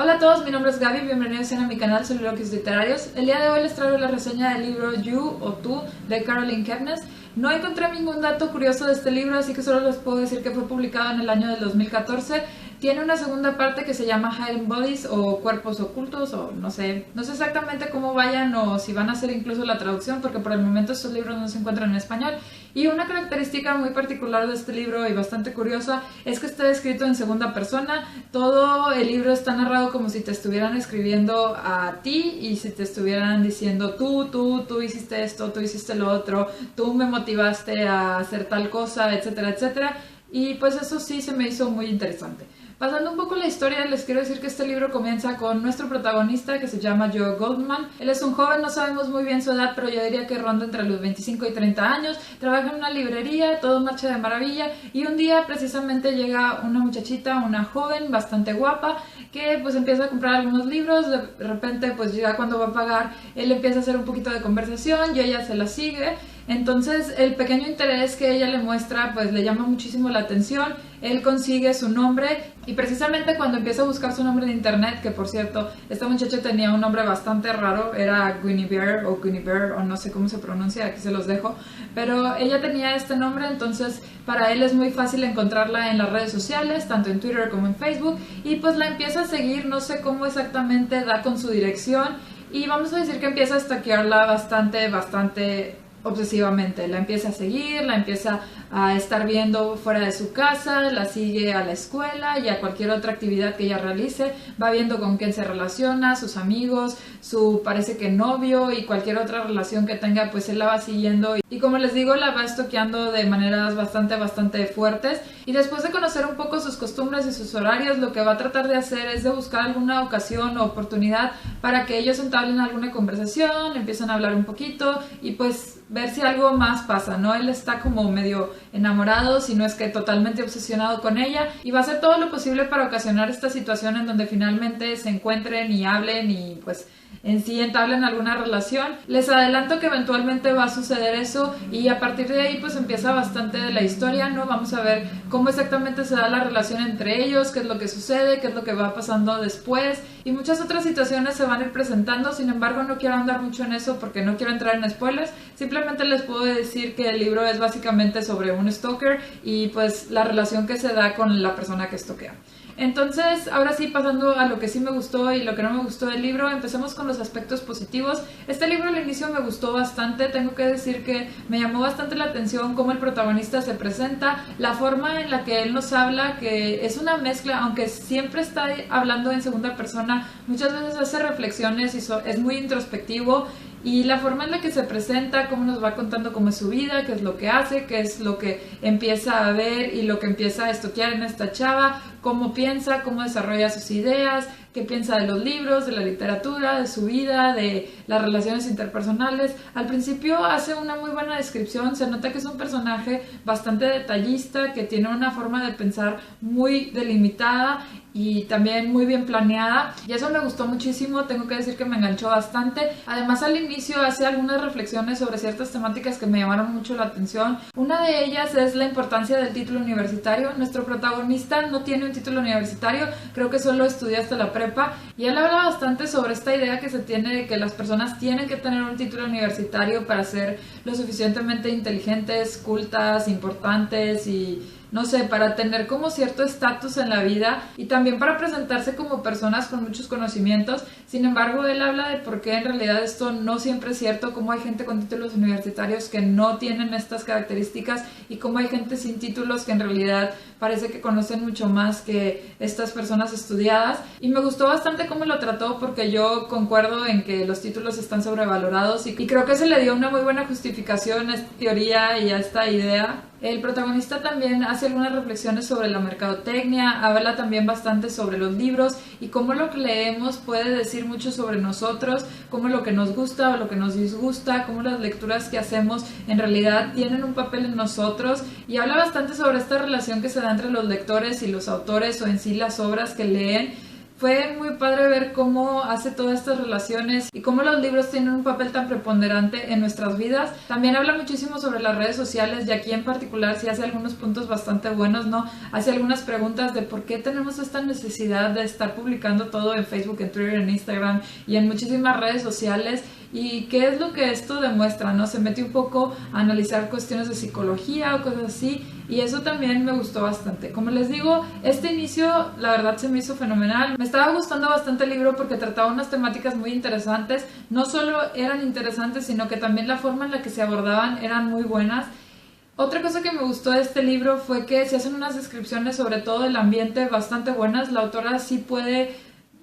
Hola a todos, mi nombre es Gaby, bienvenidos a mi canal Soliloquios Literarios. El día de hoy les traigo la reseña del libro You o Tú de Caroline Kepnes. No encontré ningún dato curioso de este libro, así que solo les puedo decir que fue publicado en el año del 2014. Tiene una segunda parte que se llama Hidden Bodies o Cuerpos Ocultos, o no sé exactamente cómo vayan o si van a hacer incluso la traducción, porque por el momento estos libros no se encuentran en español. Y una característica muy particular de este libro y bastante curiosa es que está escrito en segunda persona. Todo el libro está narrado como si te estuvieran escribiendo a ti y si te estuvieran diciendo tú hiciste esto, tú hiciste lo otro, tú me motivaste a hacer tal cosa, etcétera, etcétera. Y pues eso sí se me hizo muy interesante. Pasando un poco la historia, les quiero decir que este libro comienza con nuestro protagonista que se llama Joe Goldman. Él es un joven, no sabemos muy bien su edad, pero yo diría que ronda entre los 25 y 30 años. Trabaja en una librería, todo marcha de maravilla y un día precisamente llega una muchachita, una joven bastante guapa que pues empieza a comprar algunos libros. De repente pues ya cuando va a pagar él empieza a hacer un poquito de conversación y ella se la sigue. Entonces el pequeño interés que ella le muestra pues le llama muchísimo la atención. Él consigue su nombre y precisamente cuando empieza a buscar su nombre en internet, que por cierto, esta muchacha tenía un nombre bastante raro, era Guinevere o no sé cómo se pronuncia, aquí se los dejo, pero ella tenía este nombre, entonces para él es muy fácil encontrarla en las redes sociales, tanto en Twitter como en Facebook, y pues la empieza a seguir, no sé cómo exactamente da con su dirección, y vamos a decir que empieza a stalkearla bastante obsesivamente. La empieza a seguir, la empieza a estar viendo fuera de su casa, la sigue a la escuela y a cualquier otra actividad que ella realice, va viendo con quién se relaciona, sus amigos, su parece que novio y cualquier otra relación que tenga, pues él la va siguiendo y como les digo, la va estoqueando de maneras bastante fuertes. Y después de conocer un poco sus costumbres y sus horarios, lo que va a tratar de hacer es de buscar alguna ocasión o oportunidad para que ellos entablen alguna conversación, empiezan a hablar un poquito y pues ver si algo más pasa, ¿no? Él está como medio enamorado, si no es que totalmente obsesionado con ella, y va a hacer todo lo posible para ocasionar esta situación en donde finalmente se encuentren y hablen y pues en sí entablen alguna relación. Les adelanto que eventualmente va a suceder eso y a partir de ahí pues empieza bastante de la historia, ¿no? Vamos a ver cómo exactamente se da la relación entre ellos, qué es lo que sucede, qué es lo que va pasando después y muchas otras situaciones se van a ir presentando. Sin embargo, no quiero andar mucho en eso porque no quiero entrar en spoilers. Simplemente les puedo decir que el libro es básicamente sobre un stalker y pues la relación que se da con la persona que stalkea. Entonces, ahora sí, pasando a lo que sí me gustó y lo que no me gustó del libro, empecemos con los aspectos positivos. Este libro al inicio me gustó bastante, tengo que decir que me llamó bastante la atención cómo el protagonista se presenta, la forma en la que él nos habla, que es una mezcla, aunque siempre está hablando en segunda persona, muchas veces hace reflexiones y es muy introspectivo. Y la forma en la que se presenta, cómo nos va contando cómo es su vida, qué es lo que hace, qué es lo que empieza a ver y lo que empieza a estoquear en esta chava, cómo piensa, cómo desarrolla sus ideas, qué piensa de los libros, de la literatura, de su vida, de las relaciones interpersonales. Al principio hace una muy buena descripción, se nota que es un personaje bastante detallista, que tiene una forma de pensar muy delimitada y también muy bien planeada y eso me gustó muchísimo, tengo que decir que me enganchó bastante. Además al inicio hace algunas reflexiones sobre ciertas temáticas que me llamaron mucho la atención. Una de ellas es la importancia del título universitario. Nuestro protagonista no tiene un título universitario, creo que solo estudia hasta la prepa y él habla bastante sobre esta idea que se tiene de que las personas tienen que tener un título universitario para ser lo suficientemente inteligentes, cultas, importantes y no sé, para tener como cierto estatus en la vida y también para presentarse como personas con muchos conocimientos. Sin embargo, él habla de por qué en realidad esto no siempre es cierto, cómo hay gente con títulos universitarios que no tienen estas características y cómo hay gente sin títulos que en realidad parece que conocen mucho más que estas personas estudiadas. Y me gustó bastante cómo lo trató porque yo concuerdo en que los títulos están sobrevalorados y creo que se le dio una muy buena justificación a esta teoría y a esta idea. El protagonista también hace algunas reflexiones sobre la mercadotecnia, habla también bastante sobre los libros y cómo lo que leemos puede decir mucho sobre nosotros, cómo lo que nos gusta o lo que nos disgusta, cómo las lecturas que hacemos en realidad tienen un papel en nosotros y habla bastante sobre esta relación que se da entre los lectores y los autores o en sí las obras que leen. Fue muy padre ver cómo hace todas estas relaciones y cómo los libros tienen un papel tan preponderante en nuestras vidas. También habla muchísimo sobre las redes sociales y aquí en particular sí hace algunos puntos bastante buenos, ¿no? Hace algunas preguntas de por qué tenemos esta necesidad de estar publicando todo en Facebook, en Twitter, en Instagram y en muchísimas redes sociales. ¿Y qué es lo que esto demuestra, no? Se mete un poco a analizar cuestiones de psicología o cosas así, y eso también me gustó bastante. Como les digo, este inicio la verdad se me hizo fenomenal. Me estaba gustando bastante el libro porque trataba unas temáticas muy interesantes. No solo eran interesantes, sino que también la forma en la que se abordaban eran muy buenas. Otra cosa que me gustó de este libro fue que se hacen unas descripciones sobre todo del ambiente bastante buenas. La autora sí puede,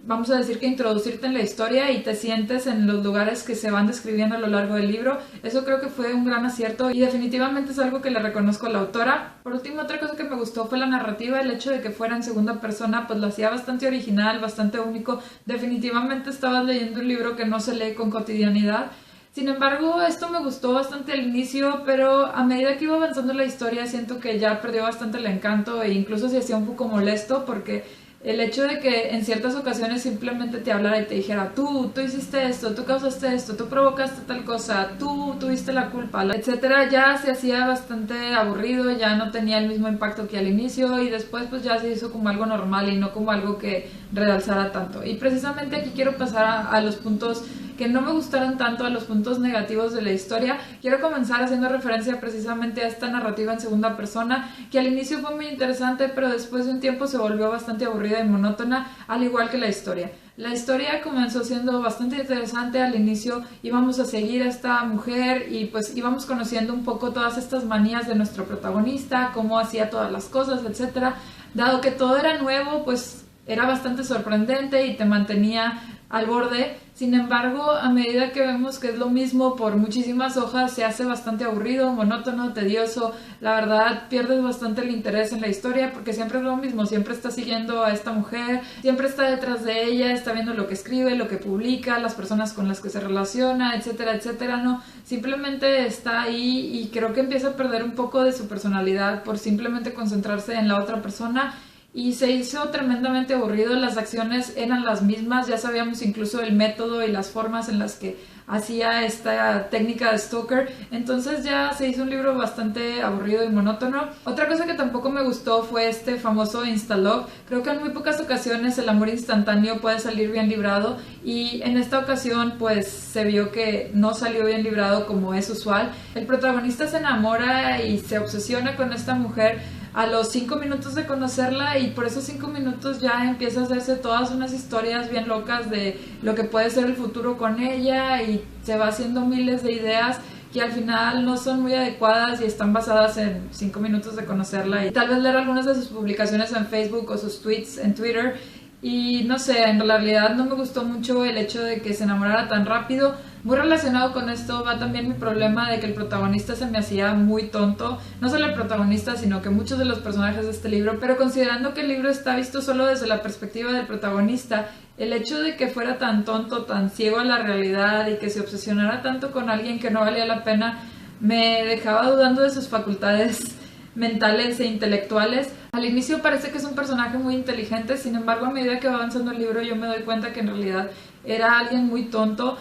vamos a decir, que introducirte en la historia y te sientes en los lugares que se van describiendo a lo largo del libro. Eso creo que fue un gran acierto y definitivamente es algo que le reconozco a la autora. Por último, otra cosa que me gustó fue la narrativa. El hecho de que fuera en segunda persona pues lo hacía bastante original, bastante único. Definitivamente estabas leyendo un libro que no se lee con cotidianidad. Sin embargo, esto me gustó bastante al inicio, pero a medida que iba avanzando la historia siento que ya perdió bastante el encanto e incluso se hacía un poco molesto porque el hecho de que en ciertas ocasiones simplemente te hablara y te dijera tú hiciste esto, tú causaste esto, tú provocaste tal cosa, tú tuviste la culpa, etcétera, ya se hacía bastante aburrido, ya no tenía el mismo impacto que al inicio y después pues ya se hizo como algo normal y no como algo que realzara tanto. Y precisamente aquí quiero pasar a los puntos que no me gustaron tanto, a los puntos negativos de la historia. Quiero comenzar haciendo referencia precisamente a esta narrativa en segunda persona, que al inicio fue muy interesante, pero después de un tiempo se volvió bastante aburrida y monótona, al igual que la historia. La historia comenzó siendo bastante interesante. Al inicio íbamos a seguir a esta mujer y pues íbamos conociendo un poco todas estas manías de nuestro protagonista, cómo hacía todas las cosas, etcétera. Dado que todo era nuevo, pues era bastante sorprendente y te mantenía al borde. Sin embargo, a medida que vemos que es lo mismo por muchísimas hojas, se hace bastante aburrido, monótono, tedioso. La verdad, pierdes bastante el interés en la historia porque siempre es lo mismo, siempre está siguiendo a esta mujer, siempre está detrás de ella, está viendo lo que escribe, lo que publica, las personas con las que se relaciona, etcétera, etcétera, no, simplemente está ahí y creo que empieza a perder un poco de su personalidad por simplemente concentrarse en la otra persona. Y se hizo tremendamente aburrido, las acciones eran las mismas, ya sabíamos incluso el método y las formas en las que hacía esta técnica de Stoker, entonces ya se hizo un libro bastante aburrido y monótono. Otra cosa que tampoco me gustó fue este famoso Instalog. Creo que en muy pocas ocasiones el amor instantáneo puede salir bien librado y en esta ocasión pues se vio que no salió bien librado como es usual. El protagonista se enamora y se obsesiona con esta mujer a los 5 minutos de conocerla y por esos 5 minutos ya empieza a hacerse todas unas historias bien locas de lo que puede ser el futuro con ella y se va haciendo miles de ideas que al final no son muy adecuadas y están basadas en 5 minutos de conocerla y tal vez leer algunas de sus publicaciones en Facebook o sus tweets en Twitter. Y no sé, en realidad no me gustó mucho el hecho de que se enamorara tan rápido. Muy relacionado con esto va también mi problema de que el protagonista se me hacía muy tonto. No solo el protagonista, sino que muchos de los personajes de este libro. Pero considerando que el libro está visto solo desde la perspectiva del protagonista, el hecho de que fuera tan tonto, tan ciego a la realidad y que se obsesionara tanto con alguien que no valía la pena, me dejaba dudando de sus facultades mentales e intelectuales. Al inicio parece que es un personaje muy inteligente, sin embargo a medida que va avanzando el libro yo me doy cuenta que en realidad era alguien muy tonto.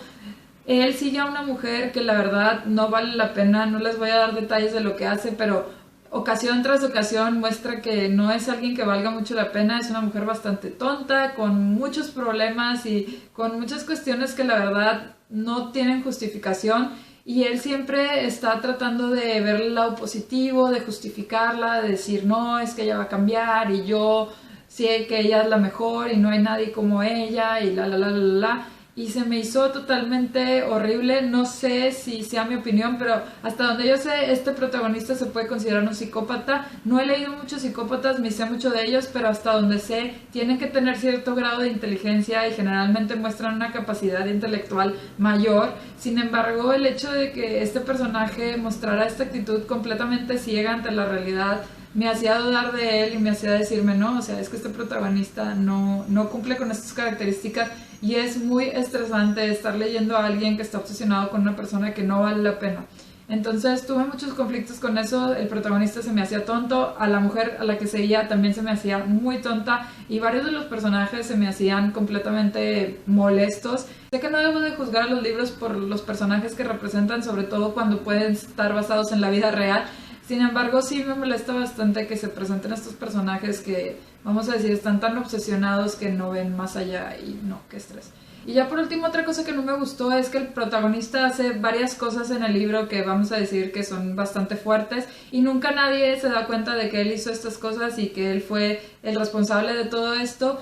Él sigue a una mujer que la verdad no vale la pena, no les voy a dar detalles de lo que hace, pero ocasión tras ocasión muestra que no es alguien que valga mucho la pena, es una mujer bastante tonta, con muchos problemas y con muchas cuestiones que la verdad no tienen justificación. Y él siempre está tratando de ver el lado positivo, de justificarla, de decir, no, es que ella va a cambiar y yo sé que ella es la mejor y no hay nadie como ella y la. Y se me hizo totalmente horrible. No sé si sea mi opinión, pero hasta donde yo sé, este protagonista se puede considerar un psicópata. No he leído muchos psicópatas, ni sé mucho de ellos, pero hasta donde sé, tienen que tener cierto grado de inteligencia y generalmente muestran una capacidad intelectual mayor. Sin embargo, el hecho de que este personaje mostrara esta actitud completamente ciega ante la realidad me hacía dudar de él y me hacía decirme, no, o sea, es que este protagonista no cumple con estas características y es muy estresante estar leyendo a alguien que está obsesionado con una persona que no vale la pena. Entonces tuve muchos conflictos con eso, el protagonista se me hacía tonto, a la mujer a la que seguía también se me hacía muy tonta y varios de los personajes se me hacían completamente molestos. Sé que no debo de juzgar a los libros por los personajes que representan, sobre todo cuando pueden estar basados en la vida real. Sin embargo, sí me molesta bastante que se presenten estos personajes que, vamos a decir, están tan obsesionados que no ven más allá y no, qué estrés. Y ya por último, otra cosa que no me gustó es que el protagonista hace varias cosas en el libro que vamos a decir que son bastante fuertes y nunca nadie se da cuenta de que él hizo estas cosas y que él fue el responsable de todo esto.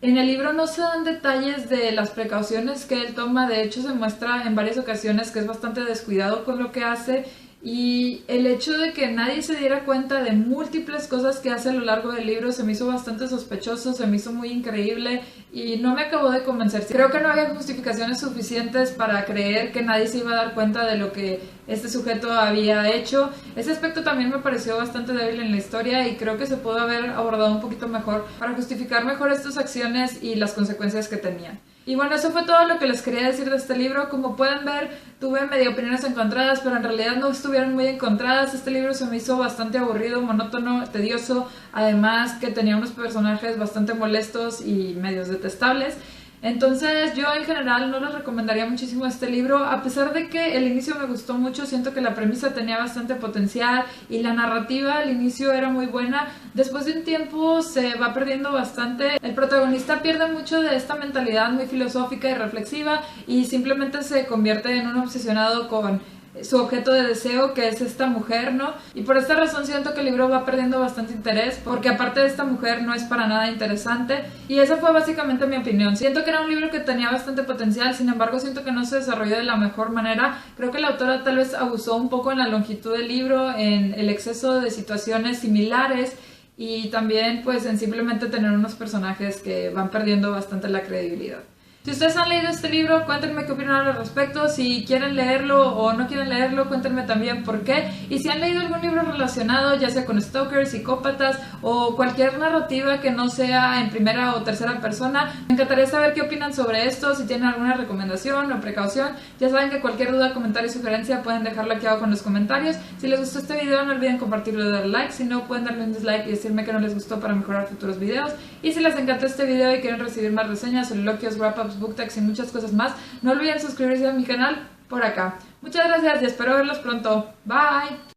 En el libro no se dan detalles de las precauciones que él toma, de hecho se muestra en varias ocasiones que es bastante descuidado con lo que hace. Y el hecho de que nadie se diera cuenta de múltiples cosas que hace a lo largo del libro se me hizo bastante sospechoso, se me hizo muy increíble y no me acabó de convencer. Creo que no había justificaciones suficientes para creer que nadie se iba a dar cuenta de lo que este sujeto había hecho. Ese aspecto también me pareció bastante débil en la historia y creo que se pudo haber abordado un poquito mejor para justificar mejor estas acciones y las consecuencias que tenían. Y bueno, eso fue todo lo que les quería decir de este libro. Como pueden ver, tuve medio opiniones encontradas, pero en realidad no estuvieron muy encontradas. Este libro se me hizo bastante aburrido, monótono, tedioso, además que tenía unos personajes bastante molestos y medios detestables. Entonces yo en general no les recomendaría muchísimo este libro, a pesar de que el inicio me gustó mucho, siento que la premisa tenía bastante potencial y la narrativa al inicio era muy buena. Después de un tiempo se va perdiendo bastante, el protagonista pierde mucho de esta mentalidad muy filosófica y reflexiva y simplemente se convierte en un obsesionado con su objeto de deseo, que es esta mujer, ¿no? Y por esta razón siento que el libro va perdiendo bastante interés, porque aparte de esta mujer no es para nada interesante, y esa fue básicamente mi opinión. Siento que era un libro que tenía bastante potencial, sin embargo siento que no se desarrolló de la mejor manera. Creo que la autora tal vez abusó un poco en la longitud del libro, en el exceso de situaciones similares, y también pues en simplemente tener unos personajes que van perdiendo bastante la credibilidad. Si ustedes han leído este libro, cuéntenme qué opinan al respecto. Si quieren leerlo o no quieren leerlo, cuéntenme también por qué. Y si han leído algún libro relacionado, ya sea con stalkers, psicópatas o cualquier narrativa que no sea en primera o tercera persona, me encantaría saber qué opinan sobre esto. Si tienen alguna recomendación o precaución, ya saben que cualquier duda, comentario o sugerencia pueden dejarlo aquí abajo en los comentarios. Si les gustó este video, no olviden compartirlo y darle like. Si no, pueden darle un dislike y decirme que no les gustó para mejorar futuros videos. Y si les encantó este video y quieren recibir más reseñas, soliloquios, wrap-ups, book tags y muchas cosas más, no olviden suscribirse a mi canal por acá. Muchas gracias y espero verlos pronto. Bye.